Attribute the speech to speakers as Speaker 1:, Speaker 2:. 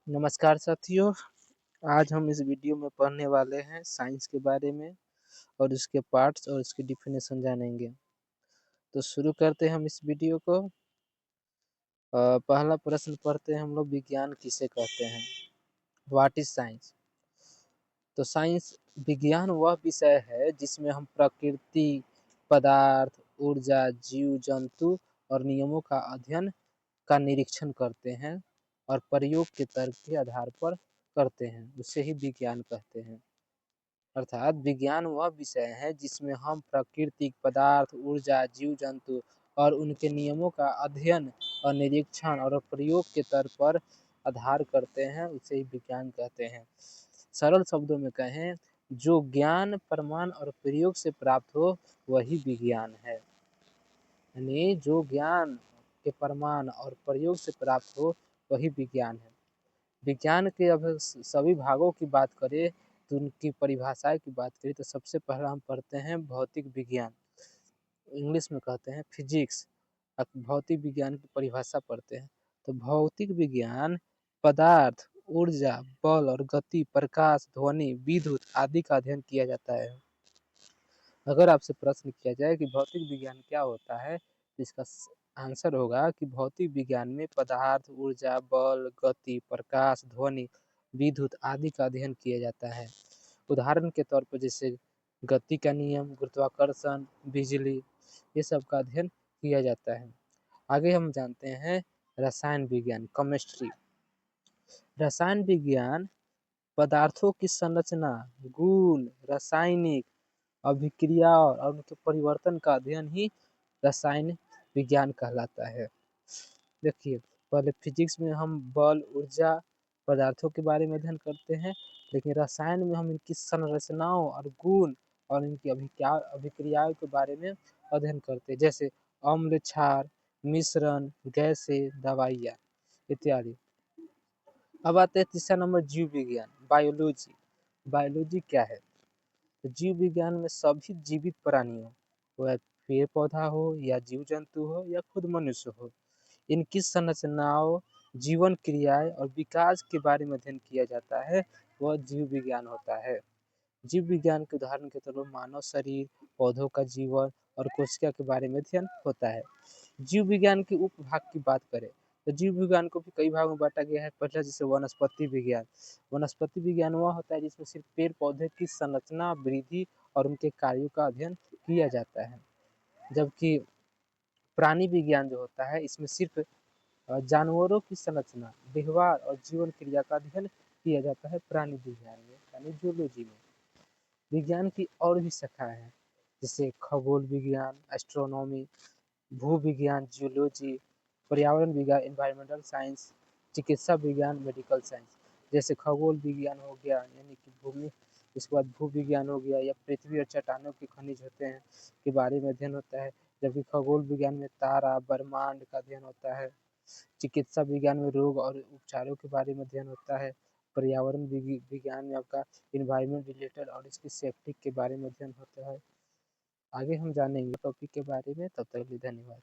Speaker 1: नमस्कार साथियों। आज हम इस वीडियो में पढ़ने वाले हैं साइंस के बारे में और उसके पार्ट्स और उसकी डिफिनेशन जानेंगे। तो शुरू करते हैं हम इस वीडियो को। पहला प्रश्न पढ़ते हैं हम लोग, विज्ञान किसे कहते हैं? What is science? तो साइंस विज्ञान वह विषय है जिसमें हम प्रकृति, पदार्थ, ऊर्जा, जीव जंतु और नियमों का अध्ययन का निरीक्षण करते हैं और प्रयोग के तर्क के आधार पर करते हैं, उसे ही विज्ञान कहते हैं। अर्थात विज्ञान वह विषय है जिसमें हम प्राकृतिक पदार्थ, ऊर्जा, जीव जंतु और उनके नियमों का अध्ययन और निरीक्षण और प्रयोग के तर्क पर आधार करते हैं, उसे ही विज्ञान कहते हैं। सरल शब्दों में कहें, जो ज्ञान प्रमाण और प्रयोग से प्राप्त हो वही विज्ञान है। यानी जो ज्ञान के प्रमाण और प्रयोग से प्राप्त हो वही विज्ञान है। विज्ञान के अगर सभी भागों की बात करें तो उनकी परिभाषाएं की बात करें तो सबसे पहला हम पढ़ते हैं भौतिक विज्ञान, इंग्लिश में कहते हैं फिजिक्स। भौतिक विज्ञान की परिभाषा पढ़ते हैं तो भौतिक विज्ञान पदार्थ, ऊर्जा, बल और गति, प्रकाश, ध्वनि, विद्युत आदि का अध्ययन किया जाता है। अगर आपसे प्रश्न किया जाए कि भौतिक विज्ञान क्या होता है तो इसका आंसर होगा कि भौतिक विज्ञान में पदार्थ, ऊर्जा, बल, गति, प्रकाश, ध्वनि, विद्युत आदि का अध्ययन किया जाता है। उदाहरण के तौर पर जैसे गति का नियम, गुरुत्वाकर्षण, बिजली, ये सब का अध्ययन किया जाता है। आगे हम जानते हैं रसायन विज्ञान, केमिस्ट्री। रसायन विज्ञान पदार्थों की संरचना, गुण, रासायनिक अभिक्रिया और उनके परिवर्तन का अध्ययन ही रसायन विज्ञान कहलाता है। देखिए, पहले फिजिक्स में हम बल, ऊर्जा, पदार्थों के बारे में अध्ययन करते हैं, लेकिन रसायन में हम इनकी संरचनाओं और गुण और इनकी अभिक्रियाओं के बारे में अध्ययन करते हैं, जैसे अम्ल, क्षार, मिश्रण, गैसें, दवाइयाँ इत्यादि। अब आते हैं तीसरा नंबर, जीव विज्ञान, बायोलॉजी। बायोलॉजी क्या है? तो जीव विज्ञान में सभी जीवित प्राणियों, वह पेड़ पौधा हो या जीव जंतु हो या खुद मनुष्य हो, इनकी संरचनाओं, जीवन क्रियाएं और विकास के बारे में अध्ययन किया जाता है, वह जीव विज्ञान होता है। जीव विज्ञान के उदाहरण के तौर पर मानव शरीर, पौधों का जीवन और कोशिका के बारे में अध्ययन होता है। जीव विज्ञान के उपभाग की बात करें तो जीव विज्ञान को भी कई भागों में बांटा गया है। पहला जैसे वनस्पति विज्ञान। वनस्पति विज्ञान वह होता है जिसमें सिर्फ पेड़ पौधे की संरचना, वृद्धि और उनके कार्यों का अध्ययन किया जाता है। जबकि प्राणी विज्ञान जो होता है इसमें सिर्फ जानवरों की संरचना, व्यवहार और जीवन क्रिया का अध्ययन किया जाता है प्राणी विज्ञान में, यानी जूलॉजी में। विज्ञान की और भी शाखाएं हैं जैसे खगोल विज्ञान, एस्ट्रोनॉमी, भू विज्ञान, जियोलॉजी, पर्यावरण विज्ञान, एनवायरमेंटल साइंस, चिकित्सा विज्ञान, मेडिकल साइंस। जैसे खगोल विज्ञान हो गया यानी कि भूमि, उसके बाद भू विज्ञान हो गया या पृथ्वी और चट्टानों के खनिज होते हैं के बारे में अध्ययन होता है। जबकि खगोल विज्ञान में तारा, ब्रह्मांड का अध्ययन होता है। चिकित्सा विज्ञान में रोग और उपचारों के बारे में अध्ययन होता है। पर्यावरण विज्ञान में आपका इन्वायरमेंट रिलेटेड और इसकी सेफ्टी के बारे में अध्ययन होता है। आगे हम जानेंगे टॉपिक के बारे में, तब तक के लिए धन्यवाद।